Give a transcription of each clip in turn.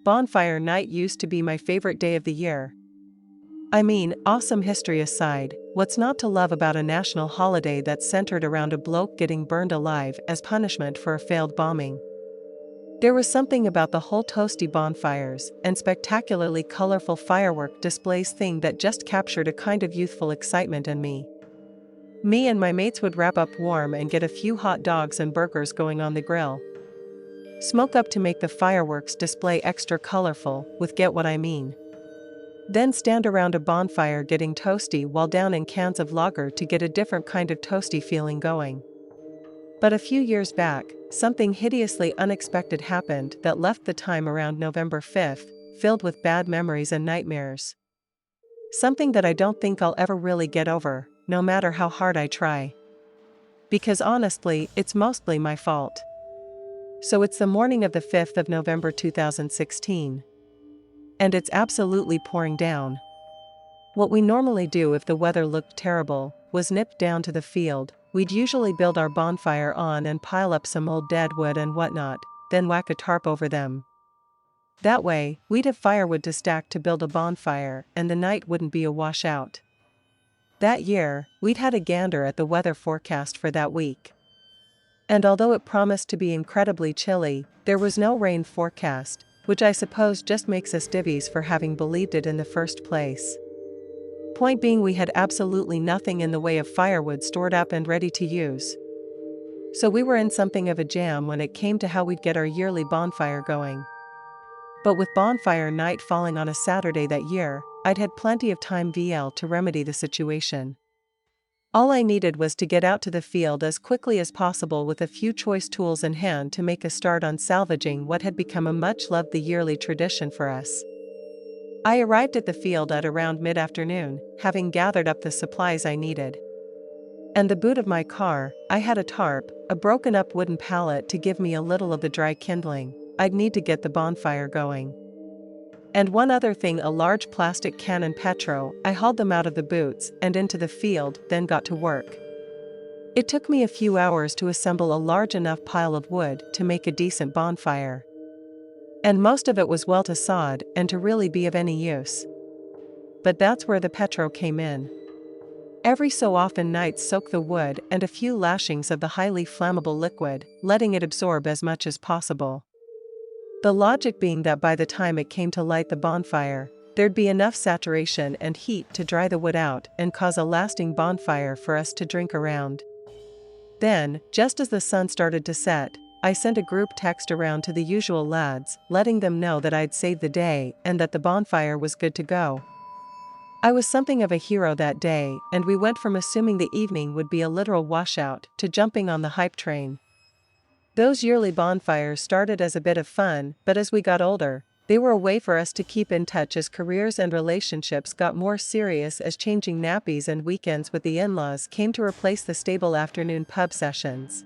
Bonfire night used to be my favorite day of the year. I mean, awesome history aside, what's not to love about a national holiday that's centered around a bloke getting burned alive as punishment for a failed bombing? There was something about the whole toasty bonfires and spectacularly colorful firework displays thing that just captured a kind of youthful excitement in me. Me and my mates would wrap up warm and get a few hot dogs and burgers going on the grill. Smoke up to make the fireworks display extra colorful, with get what I mean. Then stand around a bonfire getting toasty while downing cans of lager to get a different kind of toasty feeling going. But a few years back, something hideously unexpected happened that left the time around November 5th, filled with bad memories and nightmares. Something that I don't think I'll ever really get over, no matter how hard I try. Because honestly, it's mostly my fault. So it's the morning of the 5th of November 2016. And it's absolutely pouring down. What we normally do if the weather looked terrible was nip down to the field. We'd usually build our bonfire on and pile up some old dead wood and whatnot, then whack a tarp over them. That way, we'd have firewood to stack to build a bonfire and the night wouldn't be a washout. That year, we'd had a gander at the weather forecast for that week. And although it promised to be incredibly chilly, there was no rain forecast, which I suppose just makes us divvies for having believed it in the first place. Point being, we had absolutely nothing in the way of firewood stored up and ready to use. So we were in something of a jam when it came to how we'd get our yearly bonfire going. But with bonfire night falling on a Saturday that year, I'd had plenty of time to remedy the situation. All I needed was to get out to the field as quickly as possible with a few choice tools in hand to make a start on salvaging what had become a much-loved yearly tradition for us. I arrived at the field at around mid-afternoon, having gathered up the supplies I needed. In the boot of my car, I had a tarp, a broken-up wooden pallet to give me a little of the dry kindling I'd need to get the bonfire going. And one other thing, a large plastic can and petrol. I hauled them out of the boots and into the field, then got to work. It took me a few hours to assemble a large enough pile of wood to make a decent bonfire. And most of it was well to sod and to really be of any use. But that's where the petrol came in. Every so often nights soak the wood and a few lashings of the highly flammable liquid, letting it absorb as much as possible. The logic being that by the time it came to light the bonfire, there'd be enough saturation and heat to dry the wood out and cause a lasting bonfire for us to drink around. Then, just as the sun started to set, I sent a group text around to the usual lads, letting them know that I'd saved the day and that the bonfire was good to go. I was something of a hero that day, and we went from assuming the evening would be a literal washout to jumping on the hype train. Those yearly bonfires started as a bit of fun, but as we got older, they were a way for us to keep in touch as careers and relationships got more serious, as changing nappies and weekends with the in-laws came to replace the stable afternoon pub sessions.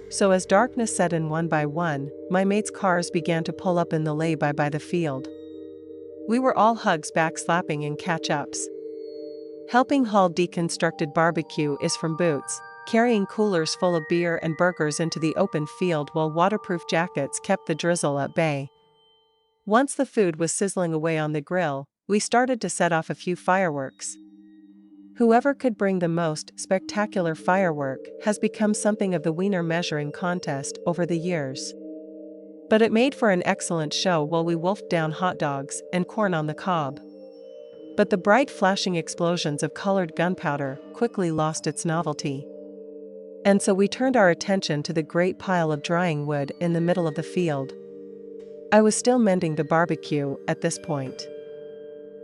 So as darkness set in one by one, my mates' cars began to pull up in the lay-by by the field. We were all hugs backslapping and catch-ups. Helping haul deconstructed barbecue is from boots, carrying coolers full of beer and burgers into the open field while waterproof jackets kept the drizzle at bay. Once the food was sizzling away on the grill, we started to set off a few fireworks. Whoever could bring the most spectacular firework has become something of the wiener measuring contest over the years. But it made for an excellent show while we wolfed down hot dogs and corn on the cob. But the bright flashing explosions of colored gunpowder quickly lost its novelty. And so we turned our attention to the great pile of drying wood in the middle of the field. I was still mending the barbecue at this point.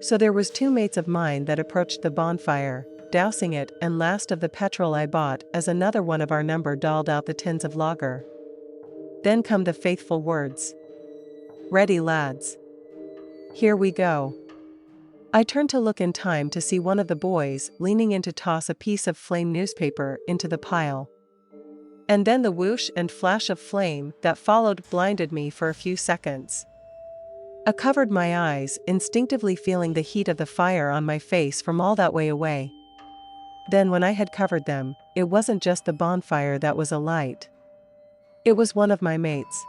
So there was two mates of mine that approached the bonfire, dousing it, and last of the petrol I bought as another one of our number dolled out the tins of lager. Then come the faithful words. "Ready, lads. Here we go." I turned to look in time to see one of the boys leaning in to toss a piece of flame newspaper into the pile. And then the whoosh and flash of flame that followed blinded me for a few seconds. I covered my eyes, instinctively feeling the heat of the fire on my face from all that way away. Then when I had covered them, it wasn't just the bonfire that was alight. It was one of my mates.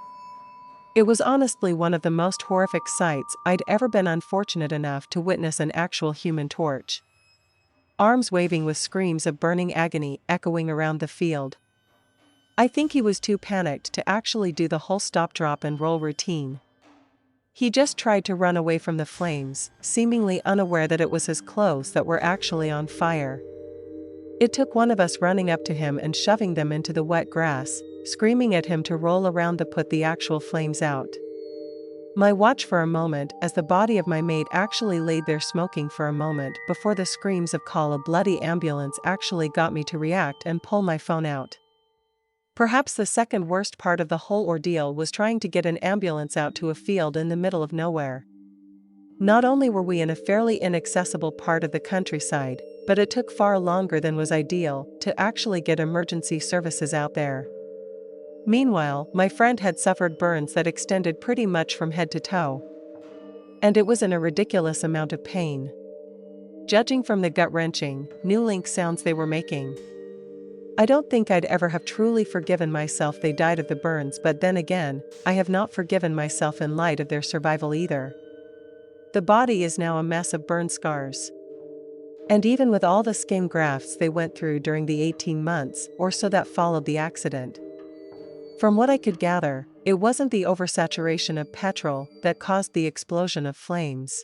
It was honestly one of the most horrific sights I'd ever been unfortunate enough to witness. An actual human torch, arms waving with screams of burning agony echoing around the field. I think he was too panicked to actually do the whole stop, drop and roll routine. He just tried to run away from the flames, seemingly unaware that it was his clothes that were actually on fire. It took one of us running up to him and shoving them into the wet grass, screaming at him to roll around to put the actual flames out. My watch for a moment as the body of my mate actually laid there smoking for a moment before the screams of "call a bloody ambulance" actually got me to react and pull my phone out. Perhaps the second worst part of the whole ordeal was trying to get an ambulance out to a field in the middle of nowhere. Not only were we in a fairly inaccessible part of the countryside, but it took far longer than was ideal to actually get emergency services out there. Meanwhile, my friend had suffered burns that extended pretty much from head to toe. And it was in a ridiculous amount of pain, judging from the gut-wrenching, new link sounds they were making. I don't think I'd ever have truly forgiven myself they died of the burns, but then again, I have not forgiven myself in light of their survival either. The body is now a mess of burn scars. And even with all the skin grafts they went through during the 18 months or so that followed the accident. From what I could gather, it wasn't the oversaturation of petrol that caused the explosion of flames,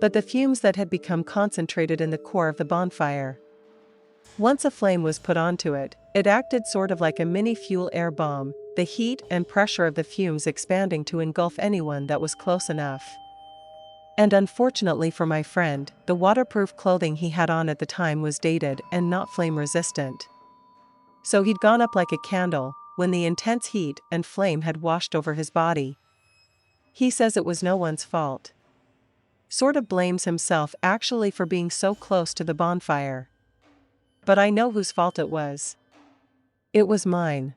but the fumes that had become concentrated in the core of the bonfire. Once a flame was put onto it, it acted sort of like a mini fuel air bomb, the heat and pressure of the fumes expanding to engulf anyone that was close enough. And unfortunately for my friend, the waterproof clothing he had on at the time was dated and not flame resistant. So he'd gone up like a candle when the intense heat and flame had washed over his body. He says it was no one's fault. Sort of blames himself actually for being so close to the bonfire. But I know whose fault it was. It was mine.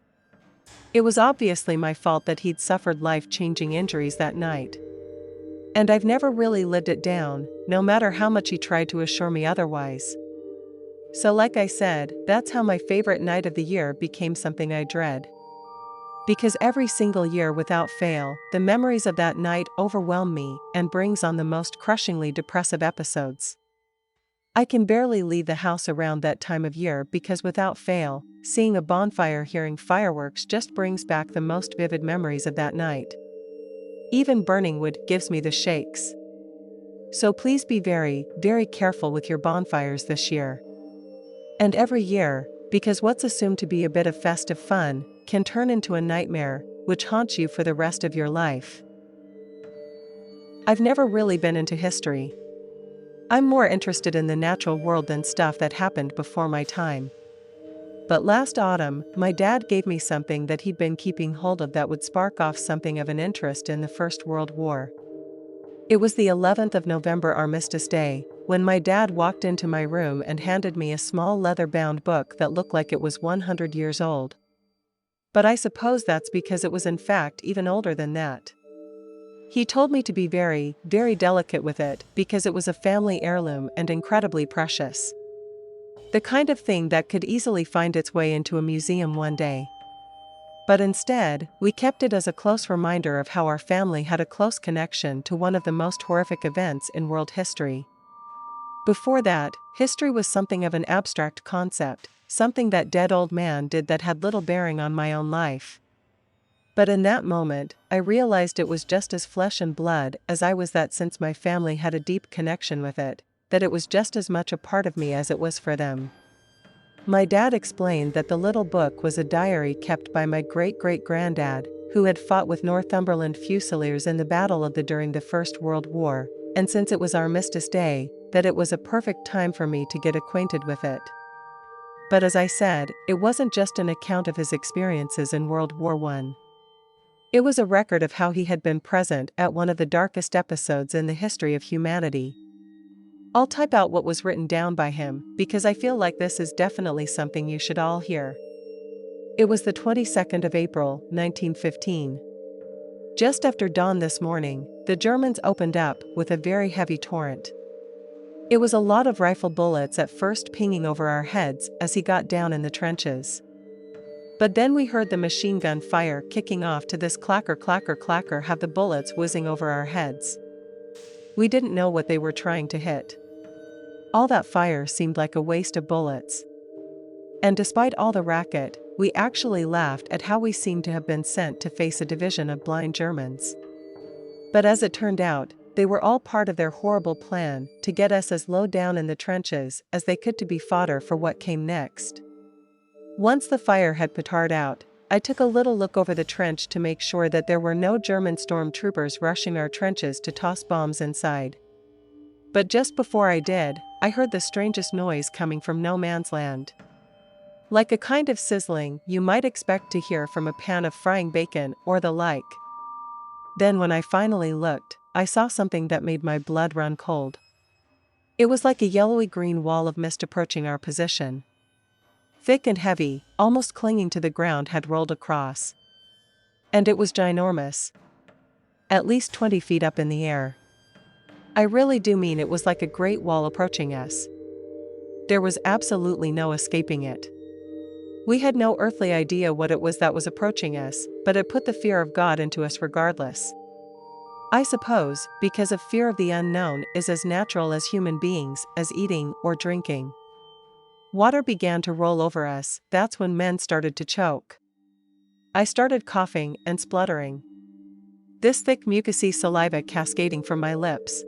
It was obviously my fault that he'd suffered life-changing injuries that night. And I've never really lived it down, no matter how much he tried to assure me otherwise. So like I said, that's how my favorite night of the year became something I dread. Because every single year without fail, the memories of that night overwhelm me and brings on the most crushingly depressive episodes. I can barely leave the house around that time of year because without fail, seeing a bonfire, hearing fireworks just brings back the most vivid memories of that night. Even burning wood gives me the shakes. So please be very, very careful with your bonfires this year. And every year, because what's assumed to be a bit of festive fun can turn into a nightmare, which haunts you for the rest of your life. I've never really been into history. I'm more interested in the natural world than stuff that happened before my time. But last autumn, my dad gave me something that he'd been keeping hold of that would spark off something of an interest in the First World War. It was the 11th of November, Armistice Day, when my dad walked into my room and handed me a small leather-bound book that looked like it was 100 years old. But I suppose that's because it was in fact even older than that. He told me to be very, very delicate with it because it was a family heirloom and incredibly precious. The kind of thing that could easily find its way into a museum one day. But instead, we kept it as a close reminder of how our family had a close connection to one of the most horrific events in world history. Before that, history was something of an abstract concept, something that dead old man did that had little bearing on my own life. But in that moment, I realized it was just as flesh and blood as I was, that since my family had a deep connection with it, that it was just as much a part of me as it was for them. My dad explained that the little book was a diary kept by my great-great-granddad, who had fought with Northumberland Fusiliers in the Battle of the during the First World War, and since it was Armistice Day, that it was a perfect time for me to get acquainted with it. But as I said, it wasn't just an account of his experiences in World War I. It was a record of how he had been present at one of the darkest episodes in the history of humanity. I'll type out what was written down by him, because I feel like this is definitely something you should all hear. It was the 22nd of April, 1915. Just after dawn this morning, the Germans opened up with a very heavy torrent. It was a lot of rifle bullets at first pinging over our heads as he got down in the trenches. But then we heard the machine gun fire kicking off to this clacker clacker clacker, have the bullets whizzing over our heads. We didn't know what they were trying to hit. All that fire seemed like a waste of bullets. And despite all the racket, we actually laughed at how we seemed to have been sent to face a division of blind Germans. But as it turned out, they were all part of their horrible plan to get us as low down in the trenches as they could to be fodder for what came next. Once the fire had petered out, I took a little look over the trench to make sure that there were no German stormtroopers rushing our trenches to toss bombs inside. But just before I did, I heard the strangest noise coming from no man's land. Like a kind of sizzling you might expect to hear from a pan of frying bacon or the like. Then when I finally looked, I saw something that made my blood run cold. It was like a yellowy green wall of mist approaching our position. Thick and heavy, almost clinging to the ground, had rolled across. And it was ginormous. At least 20 feet up in the air. I really do mean it was like a great wall approaching us. There was absolutely no escaping it. We had no earthly idea what it was that was approaching us, but it put the fear of God into us regardless. I suppose, because of fear of the unknown is as natural as human beings as eating or drinking. Water began to roll over us, that's when men started to choke. I started coughing and spluttering. This thick mucousy saliva cascading from my lips.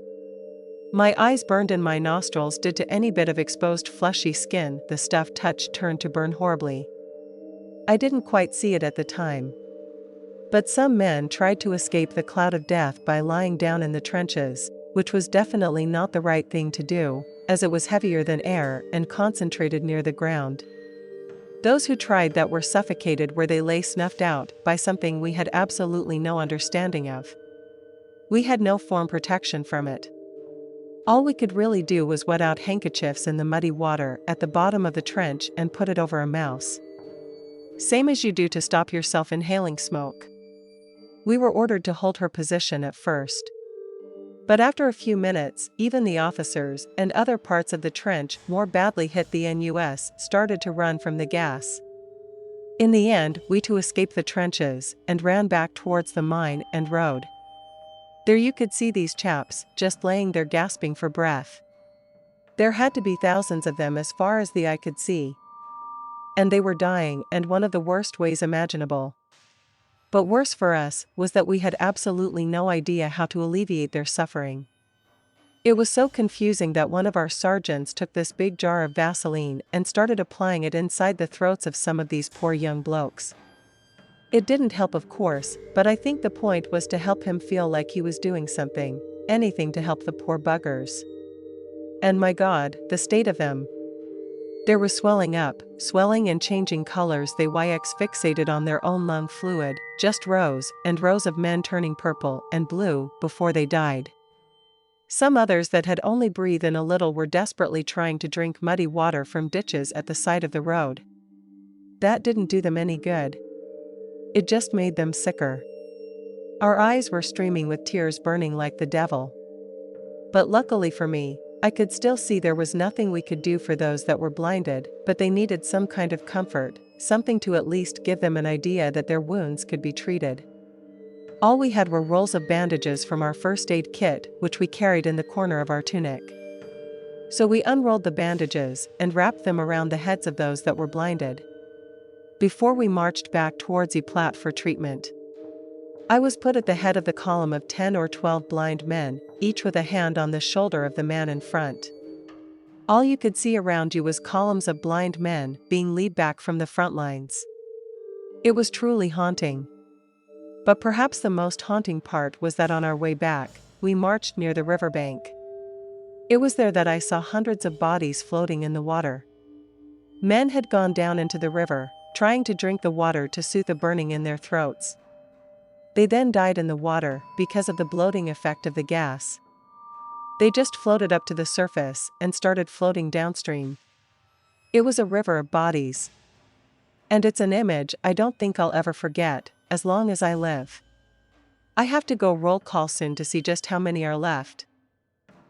My eyes burned and my nostrils did to any bit of exposed fleshy skin the stuff touched turned to burn horribly. I didn't quite see it at the time. But some men tried to escape the cloud of death by lying down in the trenches, which was definitely not the right thing to do, as it was heavier than air and concentrated near the ground. Those who tried that were suffocated where they lay, snuffed out by something we had absolutely no understanding of. We had no form protection from it. All we could really do was wet out handkerchiefs in the muddy water at the bottom of the trench and put it over a mouse. Same as you do to stop yourself inhaling smoke. We were ordered to hold her position at first. But after a few minutes, even the officers and other parts of the trench more badly hit the NUS started to run from the gas. In the end, we too escaped the trenches and ran back towards the mine and road. There you could see these chaps, just laying there gasping for breath. There had to be thousands of them as far as the eye could see. And they were dying in one of the worst ways imaginable. But worse for us was that we had absolutely no idea how to alleviate their suffering. It was so confusing that one of our sergeants took this big jar of Vaseline and started applying it inside the throats of some of these poor young blokes. It didn't help, of course, but I think the point was to help him feel like he was doing something, anything to help the poor buggers. And my God, the state of them. There was swelling up, swelling and changing colors. They fixated on their own lung fluid, just rows and rows of men turning purple and blue before they died. Some others that had only breathed in a little were desperately trying to drink muddy water from ditches at the side of the road. That didn't do them any good. It just made them sicker. Our eyes were streaming with tears, burning like the devil. But luckily for me, I could still see there was nothing we could do for those that were blinded, but they needed some kind of comfort, something to at least give them an idea that their wounds could be treated. All we had were rolls of bandages from our first aid kit, which we carried in the corner of our tunic. So we unrolled the bandages and wrapped them around the heads of those that were blinded. Before we marched back towards Yplat for treatment. I was put at the head of the column of 10 or 12 blind men, each with a hand on the shoulder of the man in front. All you could see around you was columns of blind men being led back from the front lines. It was truly haunting. But perhaps the most haunting part was that on our way back, we marched near the riverbank. It was there that I saw hundreds of bodies floating in the water. Men had gone down into the river, trying to drink the water to soothe the burning in their throats. They then died in the water because of the bloating effect of the gas. They just floated up to the surface and started floating downstream. It was a river of bodies. And it's an image I don't think I'll ever forget, as long as I live. I have to go roll call soon to see just how many are left.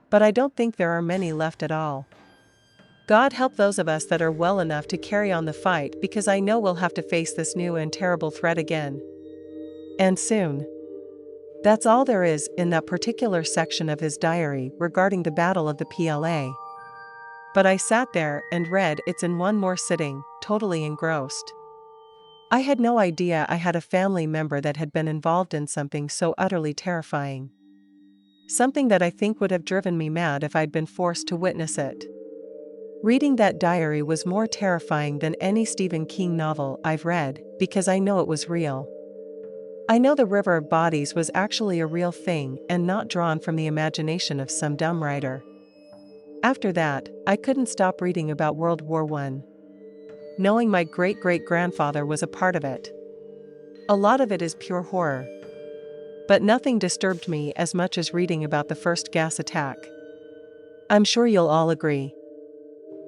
But I don't think there are many left at all. God help those of us that are well enough to carry on the fight, because I know we'll have to face this new and terrible threat again. And soon. That's all there is in that particular section of his diary regarding the Battle of the PLA. But I sat there and read it in one more sitting, totally engrossed. I had no idea I had a family member that had been involved in something so utterly terrifying. Something that I think would have driven me mad if I'd been forced to witness it. Reading that diary was more terrifying than any Stephen King novel I've read, because I know it was real. I know the river of bodies was actually a real thing and not drawn from the imagination of some dumb writer. After that, I couldn't stop reading about World War I. Knowing my great-great-grandfather was a part of it. A lot of it is pure horror. But nothing disturbed me as much as reading about the first gas attack. I'm sure you'll all agree.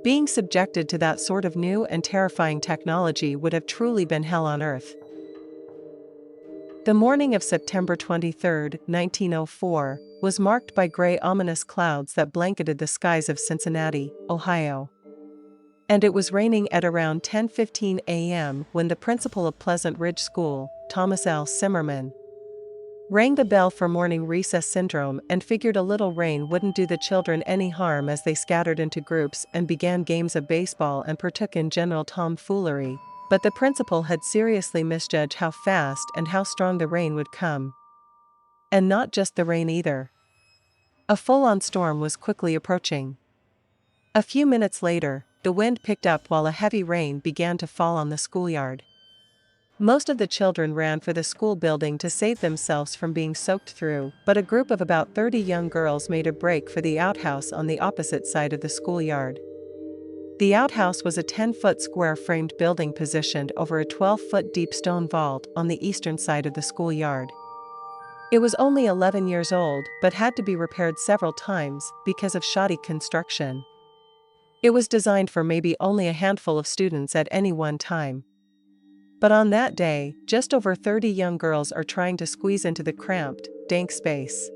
Being subjected to that sort of new and terrifying technology would have truly been hell on earth. The morning of September 23, 1904, was marked by gray ominous clouds that blanketed the skies of Cincinnati, Ohio. And it was raining at around 10:15 a.m. when the principal of Pleasant Ridge School, Thomas L. Zimmerman, rang the bell for morning recess syndrome and figured a little rain wouldn't do the children any harm as they scattered into groups and began games of baseball and partook in general tomfoolery. But the principal had seriously misjudged how fast and how strong the rain would come. And not just the rain either. A full-on storm was quickly approaching. A few minutes later, the wind picked up while a heavy rain began to fall on the schoolyard. Most of the children ran for the school building to save themselves from being soaked through, but a group of about 30 young girls made a break for the outhouse on the opposite side of the schoolyard. The outhouse was a 10-foot square framed building positioned over a 12-foot deep stone vault on the eastern side of the schoolyard. It was only 11 years old but had to be repaired several times because of shoddy construction. It was designed for maybe only a handful of students at any one time. But on that day, just over 30 young girls are trying to squeeze into the cramped, dank space.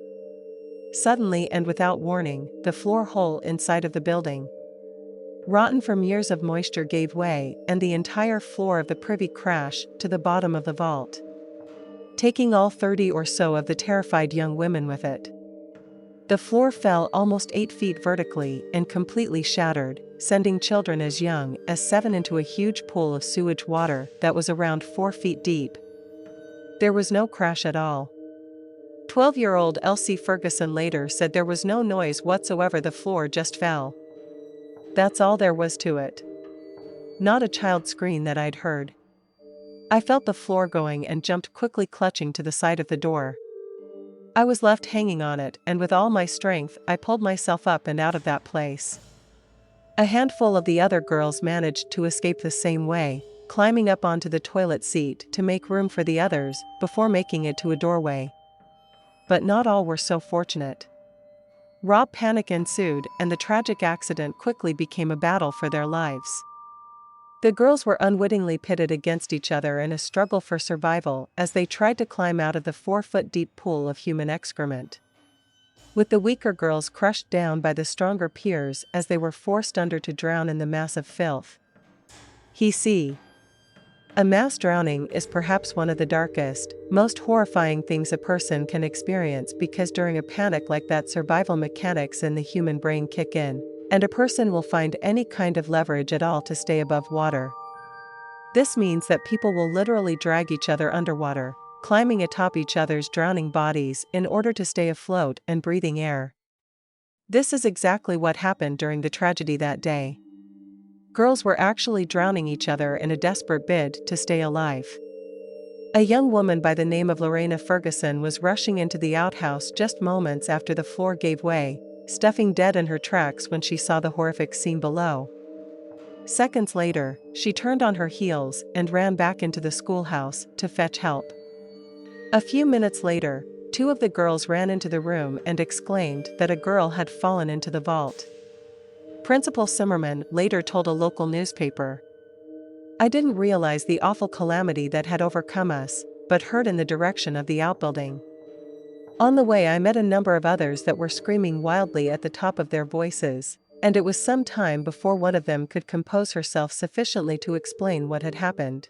Suddenly and without warning, the floor hole inside of the building, rotten from years of moisture, gave way, and the entire floor of the privy crashed to the bottom of the vault, taking all 30 or so of the terrified young women with it. The floor fell almost 8 feet vertically and completely shattered, sending children as young as 7 into a huge pool of sewage water that was around 4 feet deep. There was no crash at all. 12-year-old Elsie Ferguson later said there was no noise whatsoever, the floor just fell. That's all there was to it. Not a child scream that I'd heard. I felt the floor going and jumped quickly, clutching to the side of the door. I was left hanging on it, and with all my strength I pulled myself up and out of that place. A handful of the other girls managed to escape the same way, climbing up onto the toilet seat to make room for the others before making it to a doorway. But not all were so fortunate. Raw panic ensued, and the tragic accident quickly became a battle for their lives. The girls were unwittingly pitted against each other in a struggle for survival as they tried to climb out of the 4-foot-deep pool of human excrement, with the weaker girls crushed down by the stronger peers as they were forced under to drown in the mass of filth. A mass drowning is perhaps one of the darkest, most horrifying things a person can experience, because during a panic like that, survival mechanics in the human brain kick in, and a person will find any kind of leverage at all to stay above water. This means that people will literally drag each other underwater, climbing atop each other's drowning bodies in order to stay afloat and breathing air. This is exactly what happened during the tragedy that day. Girls were actually drowning each other in a desperate bid to stay alive. A young woman by the name of Lorena Ferguson was rushing into the outhouse just moments after the floor gave way, stuffing dead in her tracks when she saw the horrific scene below. Seconds later, she turned on her heels and ran back into the schoolhouse to fetch help. A few minutes later, 2 of the girls ran into the room and exclaimed that a girl had fallen into the vault. Principal Zimmerman later told a local newspaper, "I didn't realize the awful calamity that had overcome us, but heard in the direction of the outbuilding. On the way I met a number of others that were screaming wildly at the top of their voices, and it was some time before one of them could compose herself sufficiently to explain what had happened.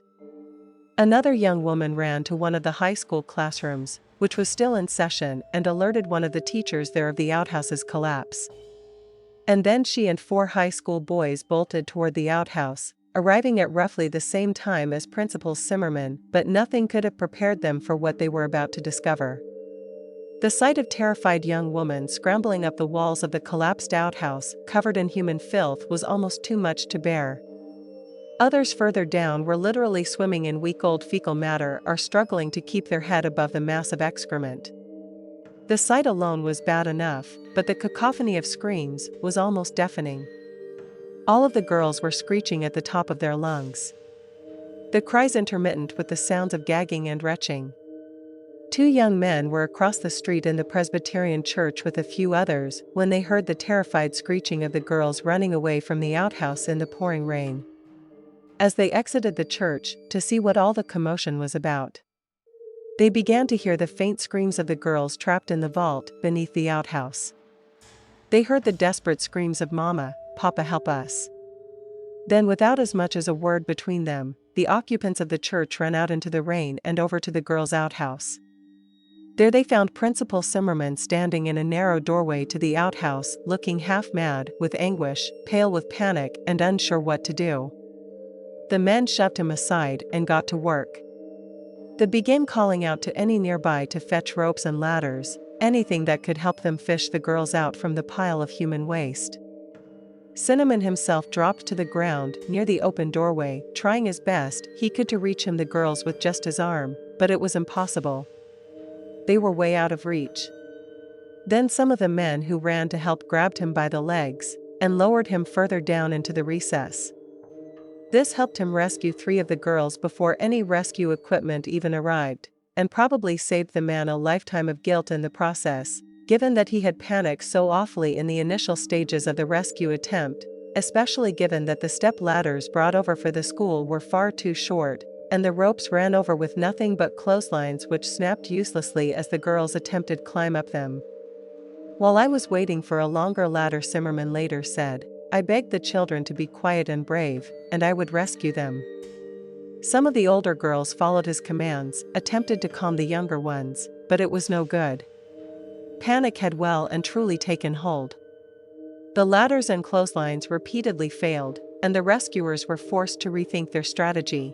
Another young woman ran to one of the high school classrooms, which was still in session, and alerted one of the teachers there of the outhouse's collapse. And then she and 4 high school boys bolted toward the outhouse, arriving at roughly the same time as Principal Zimmerman, but nothing could have prepared them for what they were about to discover. The sight of terrified young women scrambling up the walls of the collapsed outhouse, covered in human filth, was almost too much to bear. Others further down were literally swimming in week-old fecal matter or struggling to keep their head above the mass of excrement. The sight alone was bad enough, but the cacophony of screams was almost deafening. All of the girls were screeching at the top of their lungs. The cries intermittent with the sounds of gagging and retching. 2 young men were across the street in the Presbyterian church with a few others when they heard the terrified screeching of the girls running away from the outhouse in the pouring rain. As they exited the church to see what all the commotion was about, they began to hear the faint screams of the girls trapped in the vault beneath the outhouse. They heard the desperate screams of "Mama, Papa, help us." Then, without as much as a word between them, the occupants of the church ran out into the rain and over to the girls' outhouse. There they found Principal Zimmerman standing in a narrow doorway to the outhouse, looking half mad with anguish, pale with panic, and unsure what to do. The men shoved him aside and got to work. They began calling out to any nearby to fetch ropes and ladders, anything that could help them fish the girls out from the pile of human waste. Cinnamon himself dropped to the ground near the open doorway, trying as best he could to reach the girls with just his arm, but it was impossible. They were way out of reach. Then some of the men who ran to help grabbed him by the legs and lowered him further down into the recess. This helped him rescue 3 of the girls before any rescue equipment even arrived, and probably saved the man a lifetime of guilt in the process, given that he had panicked so awfully in the initial stages of the rescue attempt, especially given that the step ladders brought over for the school were far too short, and the ropes ran over with nothing but clotheslines which snapped uselessly as the girls attempted climb up them. While I was waiting for a longer ladder, Zimmerman later said, I begged the children to be quiet and brave, and I would rescue them. Some of the older girls followed his commands, attempted to calm the younger ones, but it was no good. Panic had well and truly taken hold. The ladders and clotheslines repeatedly failed, and the rescuers were forced to rethink their strategy.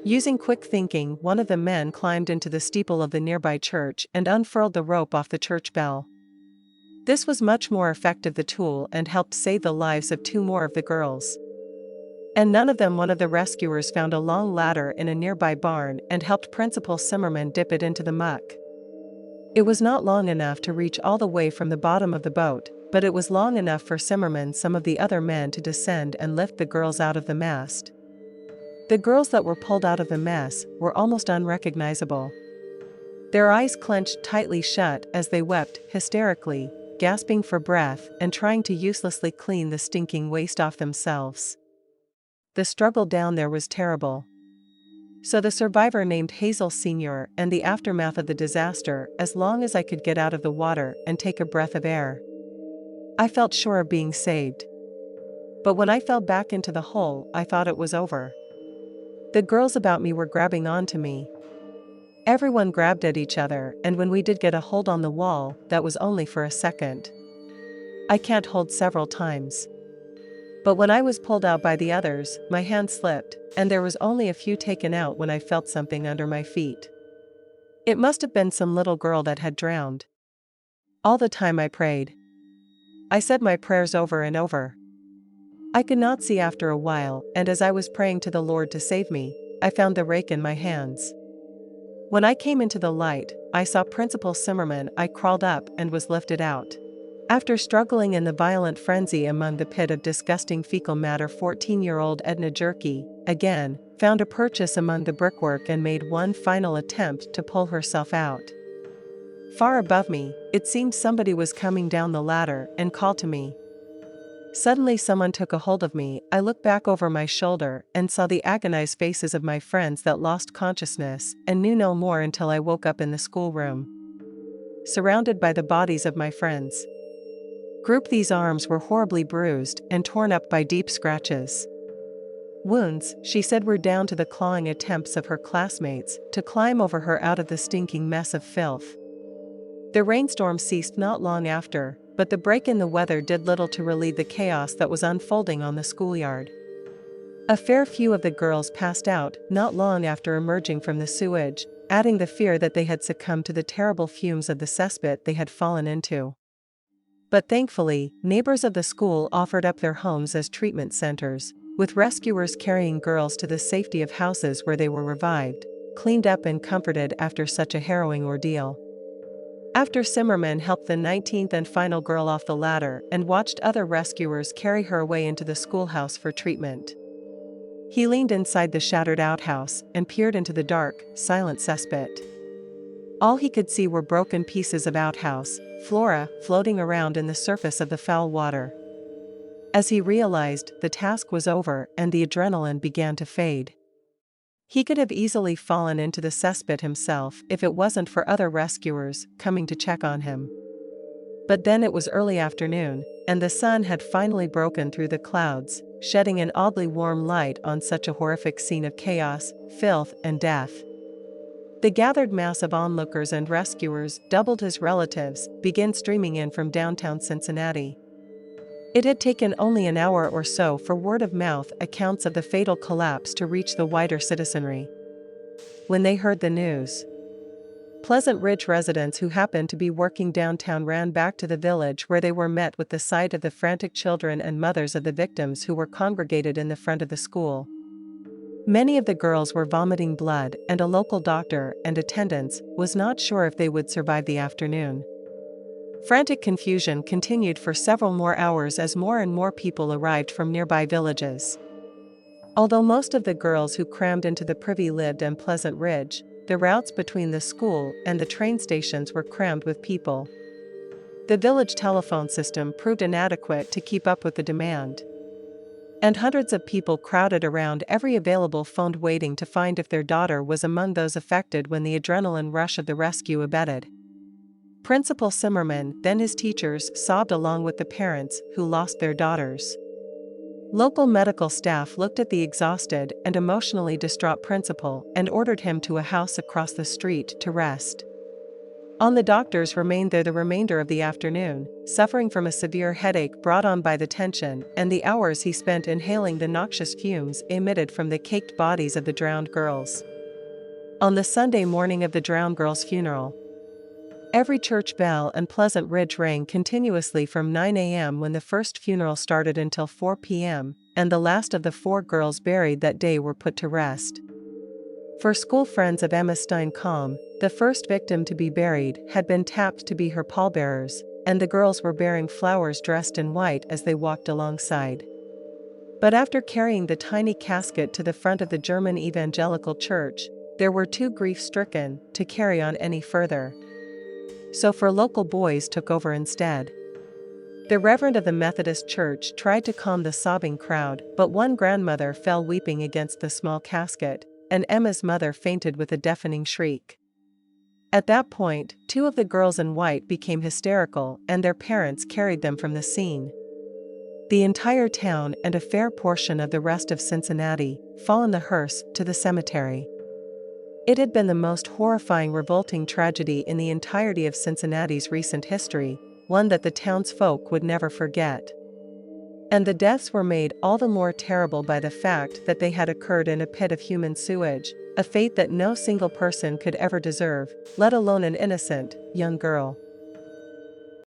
Using quick thinking, one of the men climbed into the steeple of the nearby church and unfurled the rope off the church bell. This was much more effective the tool and helped save the lives of 2 more of the girls. And none of them. One of the rescuers found a long ladder in a nearby barn and helped Principal Zimmerman dip it into the muck. It was not long enough to reach all the way from the bottom of the boat, but it was long enough for Zimmerman and some of the other men to descend and lift the girls out of the mast. The girls that were pulled out of the mess were almost unrecognizable. Their eyes clenched tightly shut as they wept hysterically, gasping for breath and trying to uselessly clean the stinking waste off themselves. The struggle down there was terrible. So the survivor named Hazel Sr. and the aftermath of the disaster, as long as I could get out of the water and take a breath of air, I felt sure of being saved. But when I fell back into the hole, I thought it was over. The girls about me were grabbing onto me. Everyone grabbed at each other, and when we did get a hold on the wall, that was only for a second. I can't hold several times. But when I was pulled out by the others, my hand slipped, and there was only a few taken out when I felt something under my feet. It must have been some little girl that had drowned. All the time I prayed. I said my prayers over and over. I could not see after a while, and as I was praying to the Lord to save me, I found the rake in my hands. When I came into the light, I saw Principal Zimmerman. I crawled up and was lifted out. After struggling in the violent frenzy among the pit of disgusting fecal matter, 14-year-old Edna Jerky, again, found a purchase among the brickwork and made one final attempt to pull herself out. Far above me, it seemed somebody was coming down the ladder and called to me. Suddenly someone took a hold of me. I looked back over my shoulder and saw the agonized faces of my friends that lost consciousness and knew no more until I woke up in the schoolroom, surrounded by the bodies of my friends. These arms were horribly bruised and torn up by deep scratches. Wounds, she said, were down to the clawing attempts of her classmates to climb over her out of the stinking mess of filth. The rainstorm ceased not long after, but the break in the weather did little to relieve the chaos that was unfolding on the schoolyard. A fair few of the girls passed out not long after emerging from the sewage, adding the fear that they had succumbed to the terrible fumes of the cesspit they had fallen into. But thankfully, neighbors of the school offered up their homes as treatment centers, with rescuers carrying girls to the safety of houses where they were revived, cleaned up and comforted after such a harrowing ordeal. After Zimmerman helped the 19th and final girl off the ladder and watched other rescuers carry her away into the schoolhouse for treatment, he leaned inside the shattered outhouse and peered into the dark, silent cesspit. All he could see were broken pieces of outhouse, flora floating around in the surface of the foul water. As he realized the task was over and the adrenaline began to fade, he could have easily fallen into the cesspit himself if it wasn't for other rescuers coming to check on him. But then it was early afternoon, and the sun had finally broken through the clouds, shedding an oddly warm light on such a horrific scene of chaos, filth, and death. The gathered mass of onlookers and rescuers, doubled his relatives, began streaming in from downtown Cincinnati. It had taken only an hour or so for word-of-mouth accounts of the fatal collapse to reach the wider citizenry. When they heard the news, Pleasant Ridge residents who happened to be working downtown ran back to the village, where they were met with the sight of the frantic children and mothers of the victims who were congregated in the front of the school. Many of the girls were vomiting blood, and a local doctor and attendants was not sure if they would survive the afternoon. Frantic confusion continued for several more hours as more and more people arrived from nearby villages. Although most of the girls who crammed into the privy lived in Pleasant Ridge, the routes between the school and the train stations were crammed with people. The village telephone system proved inadequate to keep up with the demand, and hundreds of people crowded around every available phone waiting to find if their daughter was among those affected when the adrenaline rush of the rescue abated. Principal Zimmerman, then his teachers, sobbed along with the parents who lost their daughters. Local medical staff looked at the exhausted and emotionally distraught principal and ordered him to a house across the street to rest. The doctors remained there the remainder of the afternoon, suffering from a severe headache brought on by the tension and the hours he spent inhaling the noxious fumes emitted from the caked bodies of the drowned girls. On the Sunday morning of the drowned girls' funeral, every church bell in Pleasant Ridge rang continuously from 9 a.m. when the first funeral started until 4 p.m., and the last of the 4 girls buried that day were put to rest. For school friends of Emma Steinkalm, the first victim to be buried had been tapped to be her pallbearers, and the girls were bearing flowers dressed in white as they walked alongside. But after carrying the tiny casket to the front of the German evangelical church, there were too grief-stricken to carry on any further. So 4 local boys took over instead. The reverend of the Methodist church tried to calm the sobbing crowd, but one grandmother fell weeping against the small casket, and Emma's mother fainted with a deafening shriek. At that point, 2 of the girls in white became hysterical, and their parents carried them from the scene. The entire town and a fair portion of the rest of Cincinnati fell in the hearse to the cemetery. It had been the most horrifying, revolting tragedy in the entirety of Cincinnati's recent history, one that the townsfolk would never forget. And the deaths were made all the more terrible by the fact that they had occurred in a pit of human sewage, a fate that no single person could ever deserve, let alone an innocent, young girl.